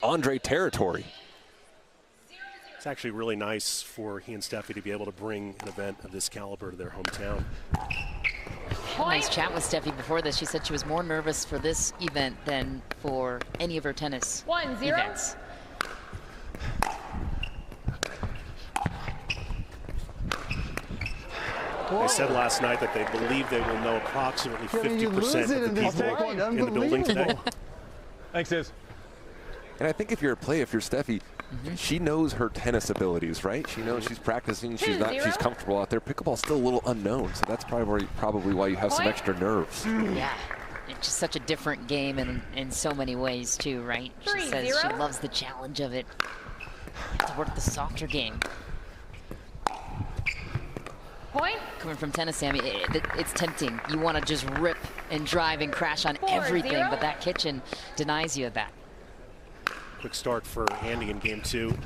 Andre territory. It's actually really nice for he and Steffi to be able to bring an event of this caliber to their hometown. Nice chat with Steffi before this. She said she was more nervous for this event than for any of her tennis events. They said last night that they believe they will know approximately 50% of the people in the building today. Thanks, Iz. And I think if you're a player, if you're Steffi, she knows her tennis abilities, right? She knows she's practicing. She's comfortable out there. Pickleball's still a little unknown, so that's probably why you have some extra nerves. Yeah, it's just such a different game in so many ways too, right? She says she loves the challenge of it. You have to work the softer game. Point. Coming from tennis, Sammy, it's tempting. You want to just rip and drive and crash on everything, but that kitchen denies you of that. Quick start for Andy in game 2.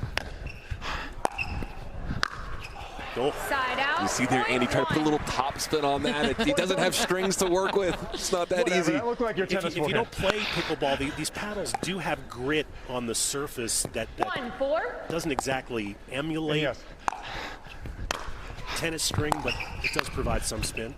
Goal. Side out. You see there, Andy try to put a little top spin on that. He doesn't have strings to work with. It's not that easy. That looked like your tennis if you don't play pickleball, these paddles do have grit on the surface that doesn't exactly emulate tennis string, but it does provide some spin.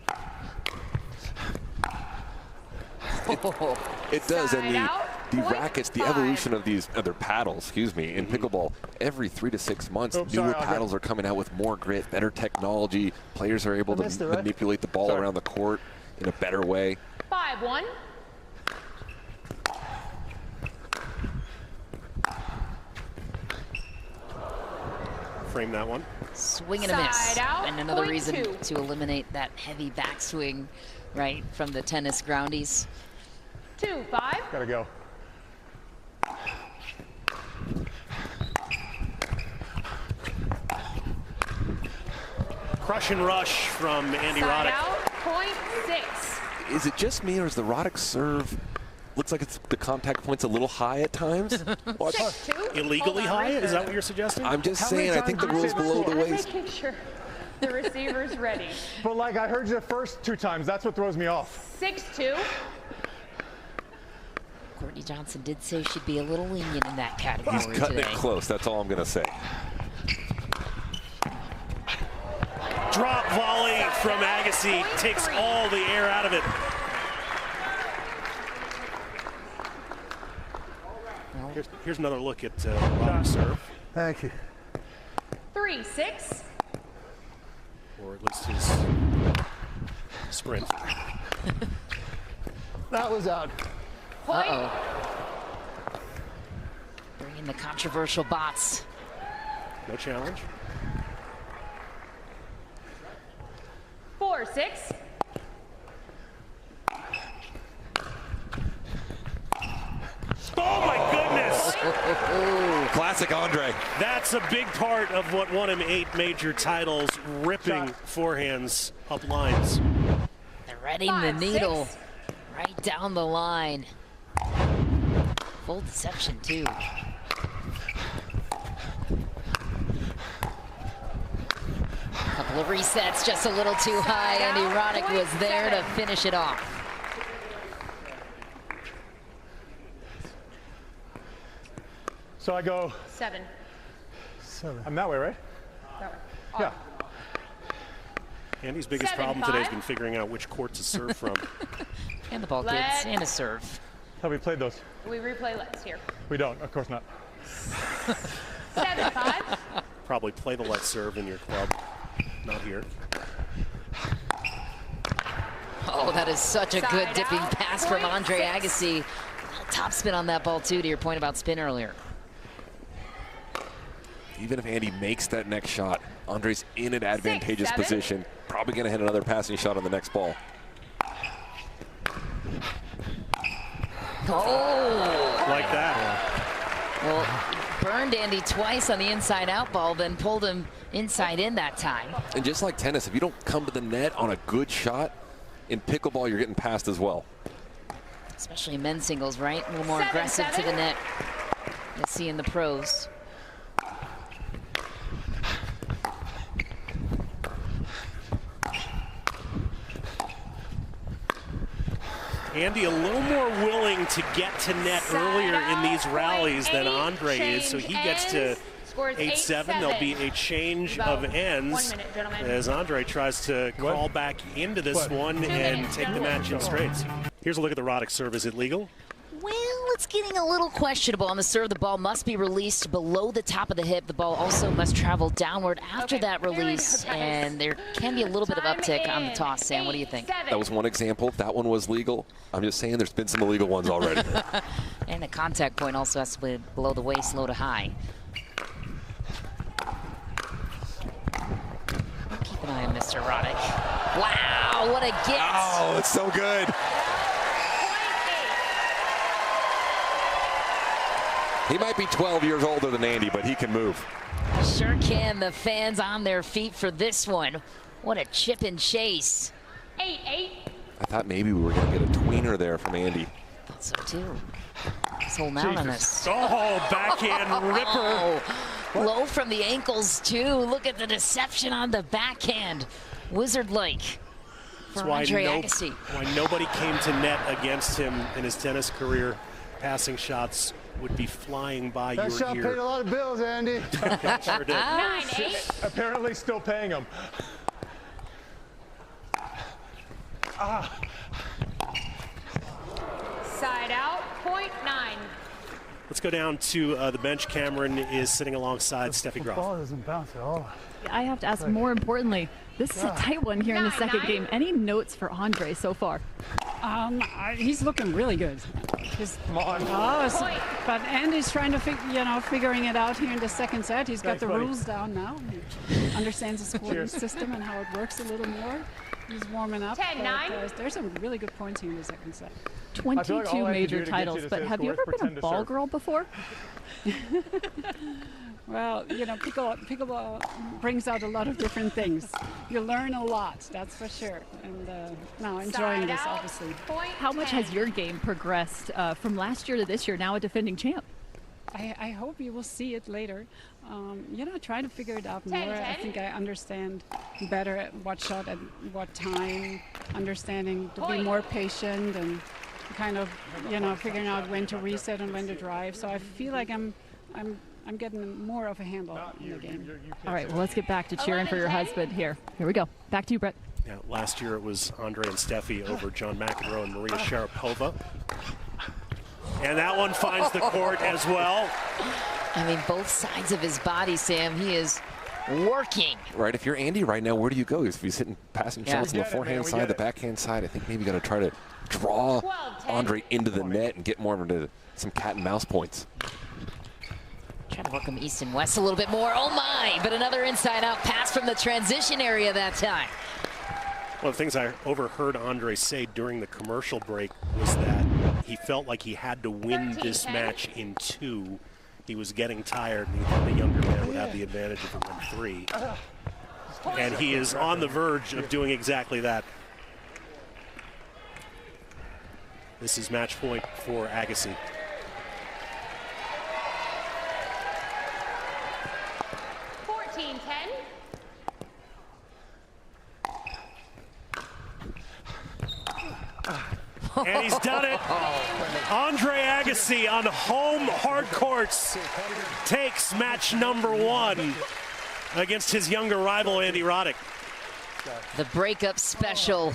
It does, and the rackets, the evolution of these other paddles, in pickleball, every 3 to 6 months, newer paddles are coming out with more grit, better technology. Players are able to manipulate the ball around the court in a better way. 5-1. Frame that one. Swing and a miss. And another reason to eliminate that heavy backswing, right, from the tennis groundies. 2-5. Gotta go. Crush and rush from Andy Roddick. Point 6. Is it just me, or is the Roddick serve looks like the contact point's a little high at times? 6-2. Illegally high? Is that what you're suggesting? I'm just saying, I think the rule's below the waist. I'm making sure the receiver's ready. But like I heard you the first 2 times, that's what throws me off. 6-2. Courtney Johnson did say she'd be a little lenient in that category. He's cutting it close, that's all I'm going to say. Drop volley from Agassi takes all the air out of it. Here's another look at Roddick's serve. Thank you. 3-6. Or at least his sprint. That was out. Bring in the controversial bots. No challenge. 4-6. Oh my goodness! Classic Andre. That's a big part of what won him 8 major titles, ripping forehands up lines. Threading the needle right down the line. Full deception too. Couple of resets, just a little too high. Andy Roddick was there to finish it off. So I go 7. I'm that way, right? That way. Yeah. Andy's biggest problem today has been figuring out which court to serve from. And the ball kids, and a serve. How we played those? We replay let's here. We don't, of course not. 7-5. Probably play the let serve in your club, not here. Oh, that is such a good dipping pass from Andre Agassi. Top spin on that ball too, to your point about spin earlier. Even if Andy makes that next shot, Andre's in an advantageous position. Probably going to hit another passing shot on the next ball. Oh! Like that. Well, burned Andy twice on the inside out ball, then pulled him inside in that time. And just like tennis, if you don't come to the net on a good shot, in pickleball you're getting passed as well. Especially in men's singles, right? A little more aggressive to the net. You'll see in the pros. Andy a little more willing to get to net earlier in these rallies than Andre is, so he gets to 8-7. There'll be a change of ends as Andre tries to crawl back into this one and take the match in straights. Here's a look at the Roddick serve. Is it legal? Well, it's getting a little questionable on the serve. The ball must be released below the top of the hip. The ball also must travel downward after that release, and there can be a little bit of uptick on the toss. Sam, what do you think? That was one example. That one was legal. I'm just saying there's been some illegal ones already. And the contact point also has to be below the waist, low to high. Keep an eye on Mr. Roddick. Wow, what a get! Oh, it's so good. He might be 12 years older than Andy, but he can move. Sure can. The fans on their feet for this one. What a chip and chase. 8-8. I thought maybe we were going to get a tweener there from Andy. Thought so too. He's holding out on us. Oh, backhand ripper. Oh, low from the ankles too. Look at the deception on the backhand. Wizard-like for Andre Agassi. Why nobody came to net against him in his tennis career. Passing shots would be flying by that your shot ear. paid a lot of bills, Andy. Sure did. 9-8. Apparently still paying them. Side out, .9. Let's go down to the bench. Cameron is sitting alongside Steffi Graf. The ball doesn't bounce at all. I have to ask, more importantly, this is a tight one here in the second game. Any notes for Andre so far? He's looking really good. Come on. But Andy's trying to figuring it out here in the second set. He's got the rules down now. He understands the scoring system and how it works a little more. He's warming up. 10-9. There's some really good points here in the second set. 22 major titles, but have you ever been a ball girl before? Well, pickleball brings out a lot of different things. You learn a lot, that's for sure. And now enjoying this, obviously. How much has your game progressed from last year to this year, now a defending champ? I hope you will see it later. Trying to figure it out more. I think I understand better at what shot at what time, understanding to be more patient and kind of, figuring out when to reset and when to drive. So I feel like I'm getting more of a handle in the game. All right, well, let's get back to cheering for your husband here. Here we go. Back to you, Brett. Yeah, last year it was Andre and Steffi over John McEnroe and Maria Sharapova. And that one finds the court as well. I mean, both sides of his body, Sam, he is working. Right, if you're Andy right now, where do you go? If he's hitting passing shots on the forehand side, the backhand side, I think maybe you got to try to draw Andre into the net and get more into some cat and mouse points. Trying to work him east and west a little bit more. Oh my, but another inside-out pass from the transition area that time. One of the things I overheard Andre say during the commercial break was that he felt like he had to win this match in 2. He was getting tired, and he thought the younger man would have the advantage if it went 3. And he is on the verge of doing exactly that. This is match point for Agassi. And he's done it. Andre Agassi on home hard courts takes match number 1 against his younger rival, Andy Roddick. The breakup special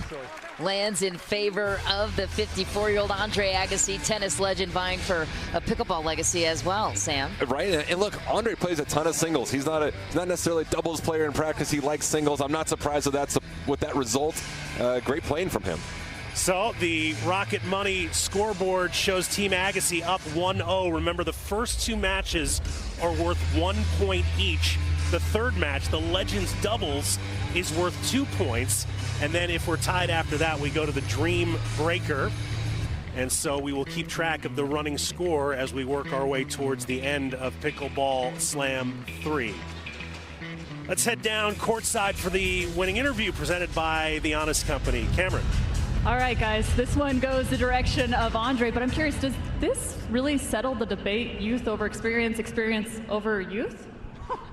lands in favor of the 54-year-old Andre Agassi, tennis legend vying for a pickleball legacy as well, Sam. Right, and look, Andre plays a ton of singles. He's not necessarily a doubles player in practice. He likes singles. I'm not surprised with that result. Great playing from him. So the Rocket Money scoreboard shows Team Agassi up 1-0. Remember, the first 2 matches are worth 1 point each. The third match, the Legends doubles, is worth 2 points. And then if we're tied after that, we go to the Dream Breaker. And so we will keep track of the running score as we work our way towards the end of Pickleball Slam 3. Let's head down courtside for the winning interview presented by The Honest Company. Cameron. All right, guys, this one goes the direction of Andre, but I'm curious, does this really settle the debate, youth over experience, experience over youth?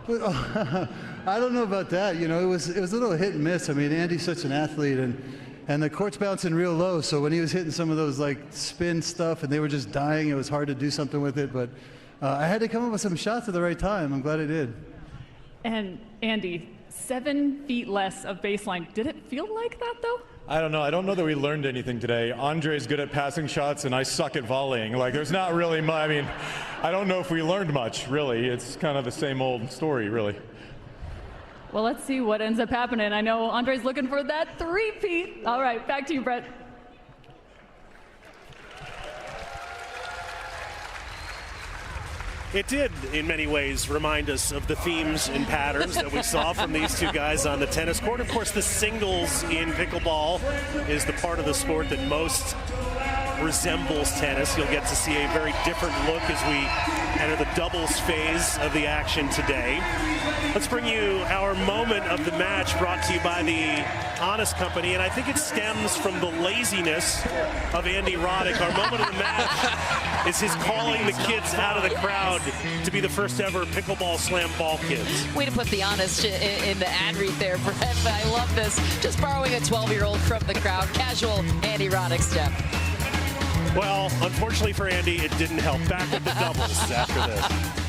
I don't know about that. It was a little hit and miss. I mean, Andy's such an athlete, and And the court's bouncing real low, so when he was hitting some of those like spin stuff and they were just dying, it was hard to do something with it. But I had to come up with some shots at the right time. I'm glad I did. And Andy, 7 feet less of baseline. Did it feel like that though? I don't know. I don't know that we learned anything today. Andre's good at passing shots, and I suck at volleying. Like, there's not really much. I mean, I don't know if we learned much, really. It's kind of the same old story, really. Well, let's see what ends up happening. I know Andre's looking for that 3-peat. All right, back to you, Brett. It did, in many ways, remind us of the themes and patterns that we saw from these two guys on the tennis court. Of course, the singles in pickleball is the part of the sport that most resembles tennis. You'll get to see a very different look as we enter the doubles phase of the action today. Let's bring you our moment of the match, brought to you by the Honest Company, and I think it stems from the laziness of Andy Roddick. Our moment of the match is his calling the kids out of the crowd to be the first ever pickleball slam ball kids. Way to put the honest in the ad read there, Brett. I love this. Just borrowing a 12-year-old from the crowd. Casual Andy Roddick step. Well, unfortunately for Andy, it didn't help. Back with the doubles after this.